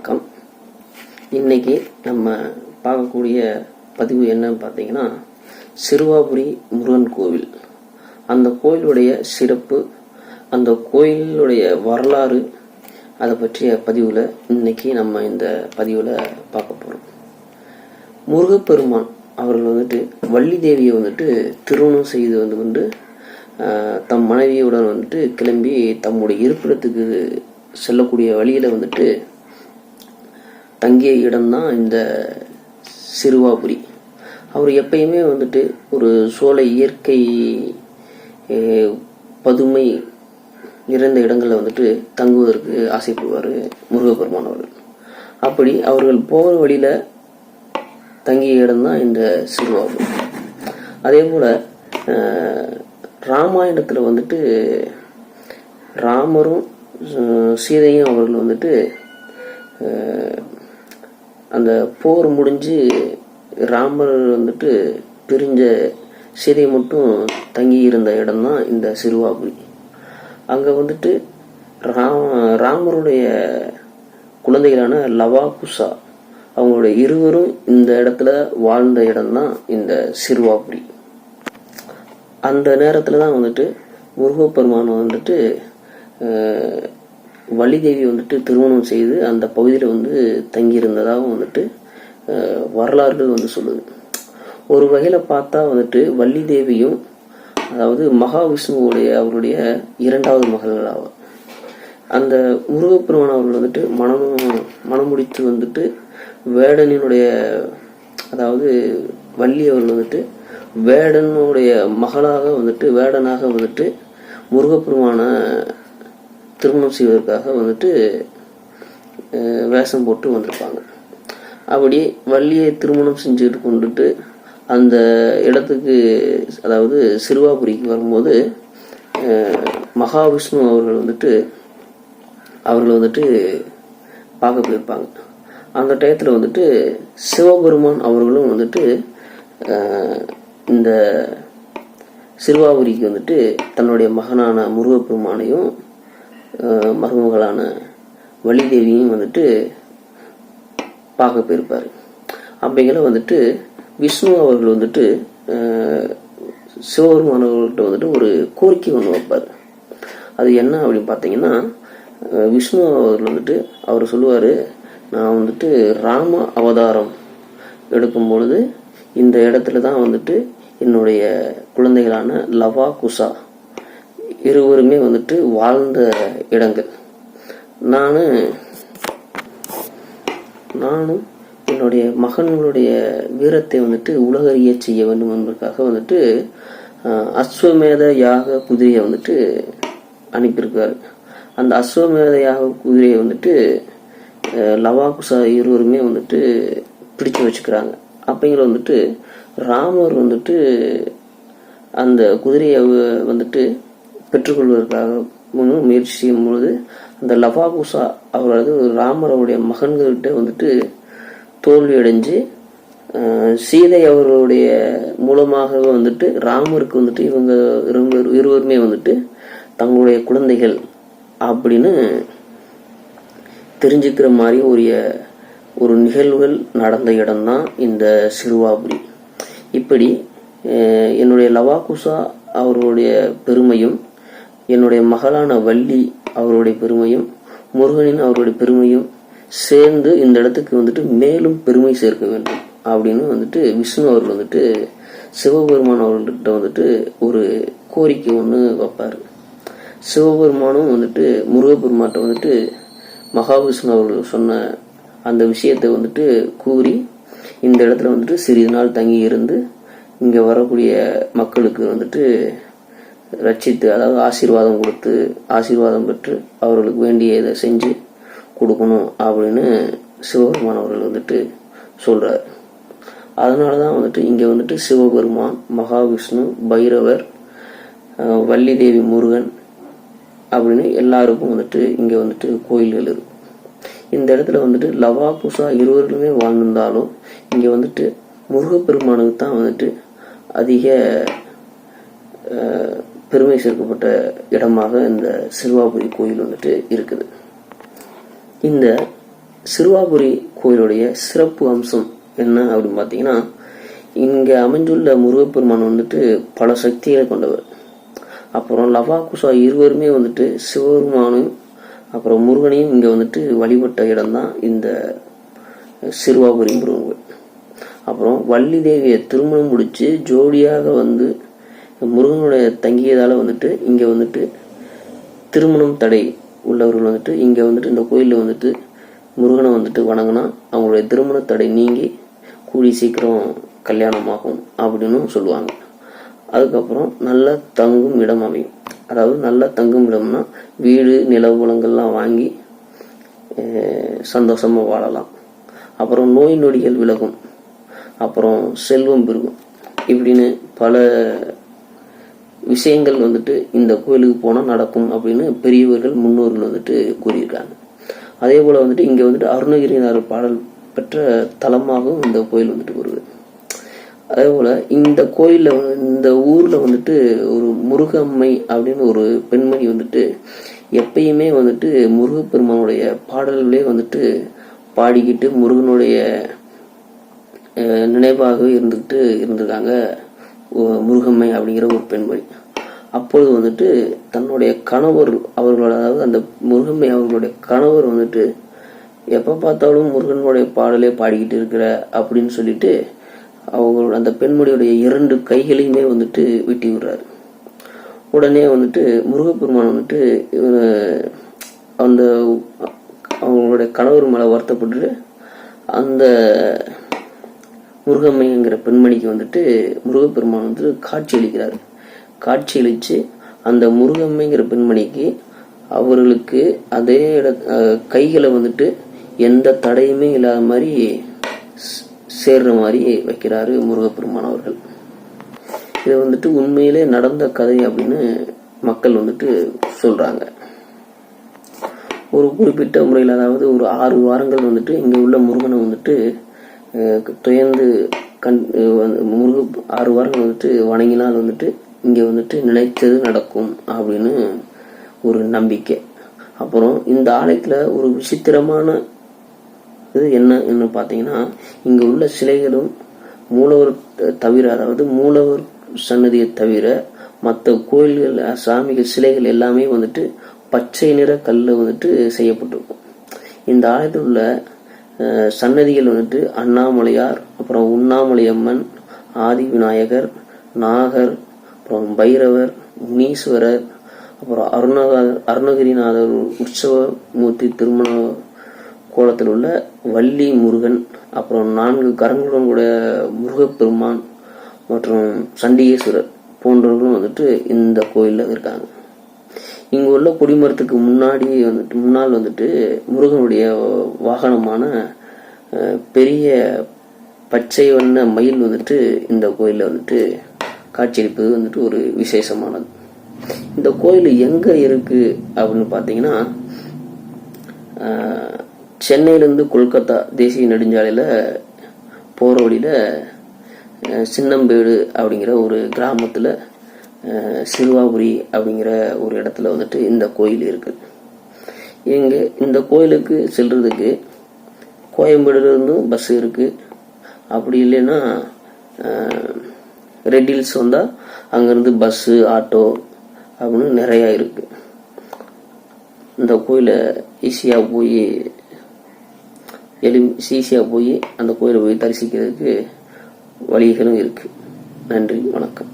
வணக்கம். இன்னைக்கு நம்ம பார்க்கக்கூடிய பதிவு என்னன்னு பார்த்தீங்கன்னா, சிறுவாபுரி முருகன் கோவில். அந்த கோயிலுடைய சிறப்பு, அந்த கோயிலுடைய வரலாறு, அதை பற்றிய பதிவில் இன்னைக்கு நம்ம இந்த பதிவில் பார்க்க போகிறோம். முருகப்பெருமான் அவர்கள் வள்ளி தேவியை திருமணம் செய்து வந்து தம் மனைவியுடன் கிளம்பி தம்முடைய இருப்பிடத்துக்கு செல்லக்கூடிய வழியில தங்கிய இடம்தான் இந்த சிறுவாபுரி. அவர் எப்பயுமே ஒரு சோலை இயற்கை பதுமை நிறைந்த இடங்கள்ல தங்குவதற்கு ஆசைப்படுவார் முருகப்பெருமான் அவர்கள். அப்படி அவர்கள் போகிற வழியில தங்கிய இடம்தான் இந்த சிறுவாபுரி. அதே போல ராமாயணத்துல ராமரும் சீதையும் அவர்கள் அந்த போர் முடிஞ்சு ராமர் பிரிஞ்ச சீதை மட்டும் தங்கி இருந்த இடம்தான் இந்த சிறுவாபுரி. அங்க ராமருடைய குழந்தைகளான லவா குசா அவங்களுடைய இருவரும் இந்த இடத்துல வாழ்ந்த இடம்தான் இந்த சிறுவாபுரி. அந்த நேரத்துலதான் முருகப்பெருமான் வள்ளி தேவி திருமணம் செய்து அந்த பகுதியில தங்கியிருந்ததாக வரலாறுகள் சொல்லுது. ஒரு வகையில பார்த்தா வள்ளி தேவியும் அதாவது மகாவிஷ்ணுவுடைய அவருடைய இரண்டாவது மகள் ஆவார். அந்த முருகப்பெருமான் அவர்கள் மனமுடித்து வேடனினுடைய அதாவது வள்ளி அவர்கள் வேடனுடைய மகளாக வேடனாக முருகப்பெருமான திருமணம் செய்வதற்காக வேஷம் போட்டு வந்திருப்பாங்க. அப்படி வள்ளியை திருமணம் செஞ்சுட்டு அந்த இடத்துக்கு அதாவது சிறுவாபுரிக்கு வரும்போது மகாவிஷ்ணு அவர்கள் பார்க்க போயிருப்பாங்க. அந்த டயத்துல சிவபெருமான் அவர்களும் இந்த சிறுவாபுரிக்கு தன்னுடைய மகனான முருகப்பெருமானையும் மருமகளான வள்ளி தேவியும் பார்க்க போயிருப்பாரு. அப்படிங்கிற விஷ்ணு அவர்கள் சிவபெருமான் அவர்கள்ட்ட ஒரு கோரிக்கை ஒன்று வைப்பார். அது என்ன அப்படின்னு பார்த்தீங்கன்னா, விஷ்ணு அவர்கள் அவர் சொல்லுவாரு, நான் ராம அவதாரம் எடுக்கும் பொழுது இந்த இடத்துல தான் என்னுடைய குழந்தைகளான லவா குசா இருவருமே வாழ்ந்த இடங்கள். நானும் என்னுடைய மகன்களுடைய வீரத்தை உலகறிய செய்ய வேண்டும் என்பதற்காக அஸ்வமேத யாக குதிரையை அனுப்பியிருக்காரு. அந்த அஸ்வமேத யாக குதிரையை லவா குசா இருவருமே பிடிச்சு வச்சுக்கிறாங்க. அப்படிங்கிற ராமர் அந்த குதிரையை பெற்றுக்கொள்வதற்காக முயற்சி செய்யும் பொழுது அந்த லவா குசா அவரது ராமருடைய மகன்கள்கிட்ட தோல்வி அடைஞ்சு சீதை அவர்களுடைய மூலமாக ராமருக்கு இவங்க இருவருமே தங்களுடைய குழந்தைகள் அப்படின்னு தெரிஞ்சுக்கிற மாதிரி ஒரு நிகழ்வுகள் நடந்த இடம்தான் இந்த சிறுவாபுரி. இப்படி என்னுடைய லவா குசா அவர்களுடைய பெருமையும், என்னுடைய மகளான வள்ளி அவருடைய பெருமையும், முருகனின் அவருடைய பெருமையும் சேர்ந்து இந்த இடத்துக்கு மேலும் பெருமை சேர்க்க வேண்டும் அப்படின்னு விஷ்ணு அவர்கள் சிவபெருமான் அவர்கள்ட்ட ஒரு கோரிக்கை ஒன்று வைப்பாரு. சிவபெருமானும் முருகப்பெருமான்ட்ட மகாவிஷ்ணு அவர்கள் சொன்ன அந்த விஷயத்தை கூறி இந்த இடத்துல சிறிது நாள் தங்கி இருந்து இங்க வரக்கூடிய மக்களுக்கு ரட்சித்து, அதாவது ஆசீர்வாதம் கொடுத்து, ஆசீர்வாதம் பெற்று அவர்களுக்கு வேண்டியதை செஞ்சு கொடுக்கணும் அப்படின்னு சிவபெருமான் அவர்கள் சொல்றாரு. அதனாலதான் இங்க சிவபெருமான், மகாவிஷ்ணு, பைரவர், வள்ளி தேவி, முருகன் அப்படின்னு எல்லாருக்கும் இங்க கோயில்கள் இருக்கு. இந்த இடத்துல லவா குசா இருவர்களுமே வாழ்ந்திருந்தாலும் இங்க முருகப்பெருமானுக்கு தான் அதிக பெருமை சேர்க்கப்பட்ட இடமாக இந்த சிறுவாபுரி கோயில் இருக்குது. இந்த சிறுவாபுரி கோயிலுடைய சிறப்பு அம்சம் என்ன அப்படின்னு பார்த்தீங்கன்னா, இங்கே அமைந்துள்ள முருகப்பெருமான் வந்துட்டு பல சக்திகளை கொண்டவர். அப்புறம் லவாகுசா இருவருமே வந்துட்டு சிவபெருமானும் அப்புறம் முருகனையும் இங்கே வந்துட்டு வழிபட்ட இடம்தான் இந்த சிறுவாபுரி முருகன் கோயில். அப்புறம் வள்ளி தேவியை திருமணம் முடிச்சு ஜோடியாக வந்து முருகனுடைய தங்கியதால் வந்துட்டு இங்கே வந்துட்டு திருமணம் தடை உள்ளவர்கள் வந்துட்டு இங்கே வந்துட்டு இந்த கோயிலில் வந்துட்டு முருகனை வந்துட்டு வணங்கினா அவங்களுடைய திருமண தடை நீங்கி கூடி சீக்கிரம் கல்யாணமாகும் அப்படின்னு சொல்லுவாங்க. அதுக்கப்புறம் நல்ல தங்கும் இடம் அமையும். அதாவது நல்ல தங்கும் இடம்னா வீடு நிலவுலங்கள்லாம் வாங்கி சந்தோஷமாக வாழலாம். அப்புறம் நோய் நொடிகள் விலகும், அப்புறம் செல்வம் பெருகும். இப்படின்னு பல விஷயங்கள் வந்துட்டு இந்த கோயிலுக்கு போனால் நடக்கும் அப்படின்னு பெரியவர்கள் முன்னோர்கள் வந்துட்டு கூறியிருக்காங்க. அதே போல் வந்துட்டு இங்கே வந்துட்டு அருணகிரிநாதர் பாடல் பெற்ற தலமாகவும் இந்த கோயில் வந்துட்டு வருது. அதே போல் இந்த கோயிலில் இந்த ஊரில் வந்துட்டு ஒரு முருகம்மை அப்படின்னு ஒரு பெண்மணி வந்துட்டு எப்பயுமே வந்துட்டு முருகப்பெருமானுடைய பாடல்களே வந்துட்டு பாடிக்கிட்டு முருகனுடைய நினைவாகவே இருந்திருக்காங்க முருகம்மை அப்படிங்கிற ஒரு பெண்மணி. அப்பொழுது வந்துட்டு தன்னுடைய கணவர் அவர்களோட, அதாவது அந்த முருகம்மை அவர்களுடைய கணவர் வந்துட்டு எப்போ பார்த்தாலும் முருகனுடைய பாடலே பாடிக்கிட்டு இருக்கிற அப்படின்னு சொல்லிட்டு அவங்களோட அந்த பெண்மணியுடைய 2 கைகளையுமே வந்துட்டு வெட்டி விடுறாரு. உடனே வந்துட்டு முருகப்பெருமான் வந்துட்டு அந்த அவங்களுடைய கணவர் மேலே வருத்தப்பட்டு அந்த முருகம்மைங்கிற பெண்மணிக்கு வந்துட்டு முருகப்பெருமான் வந்துட்டு காட்சியளிக்கிறார். காட்சியளித்து அந்த முருகம்மைங்கிற பெண்மணிக்கு அவர்களுக்கு அதே கைகளை வந்துட்டு எந்த தடையுமே இல்லாத மாதிரி சேர்ற மாதிரி வைக்கிறாரு முருகப்பெருமான் அவர்கள். இது வந்துட்டு உண்மையிலே நடந்த கதை அப்படின்னு மக்கள் வந்துட்டு சொல்றாங்க. ஒரு குறிப்பிட்ட முறையில், அதாவது ஒரு 6 வாரங்கள் வந்துட்டு இங்கே உள்ள முருகனை வந்துட்டு துயர்ந்து 6 வாரங்கள் வந்துட்டு வணங்கினால் வந்துட்டு இங்கே வந்துட்டு நினைத்தது நடக்கும் அப்படின்னு ஒரு நம்பிக்கை. அப்புறம் இந்த ஆலயத்தில் ஒரு விசித்திரமான இது என்ன பார்த்தீங்கன்னா, இங்கே உள்ள சிலைகளும் மூலவர் தவிர, அதாவது மூலவர் சன்னதியை தவிர மற்ற கோயில்கள் சாமிகள் சிலைகள் எல்லாமே வந்துட்டு பச்சை நிற கல்ல வந்துட்டு செய்யப்பட்டிருக்கும். இந்த ஆலயத்தில் உள்ள சன்னதிகள் வந்துட்டு அண்ணாமலையார், அப்புறம் உண்ணாமலையம்மன், ஆதி விநாயகர், நாகர், அப்புறம் பைரவர், முனீஸ்வரர், அப்புறம் அருணகிரிநாதர் உற்சவ மூர்த்தி திருமண கோலத்தில் உள்ள வள்ளி முருகன், அப்புறம் 4 கரங்களுடைய முருகப்பெருமான் மற்றும் சண்டிகேஸ்வரர் போன்றவர்களும் வந்துட்டு இந்த கோயிலில் இருக்காங்க. இங்கு உள்ள கொடிமரத்துக்கு முன்னால் வந்துட்டு முருகனுடைய வாகனமான பெரிய பச்சை வண்ண மயில் வந்துட்டு இந்த கோயிலில் வந்துட்டு காட்சியளிப்பது வந்துட்டு ஒரு விசேஷமானது. இந்த கோயில் எங்க இருக்கு அப்படின்னு பார்த்தீங்கன்னா, சென்னையிலேருந்து கொல்கத்தா தேசிய நெடுஞ்சாலையில் போகிற வழியில் சின்னம்பேடு அப்படிங்கிற ஒரு கிராமத்தில் சிறுவாபுரி அப்படிங்கிற ஒரு இடத்துல வந்துட்டு இந்த கோயில் இருக்குது. இந்த கோயிலுக்கு செல்றதுக்கு கோயம்பேடுலேருந்தும் பஸ் இருக்குது. அப்படி இல்லைன்னா ரெட் ஹில்ஸ் வந்தால் அங்கேருந்து பஸ்ஸு, ஆட்டோ அப்படின்னு நிறையா இருக்குது. இந்த கோயிலை ஈஸியாக போய் அந்த கோயிலை போய் தரிசிக்கிறதுக்கு வழிகளும் இருக்குது. நன்றி, வணக்கம்.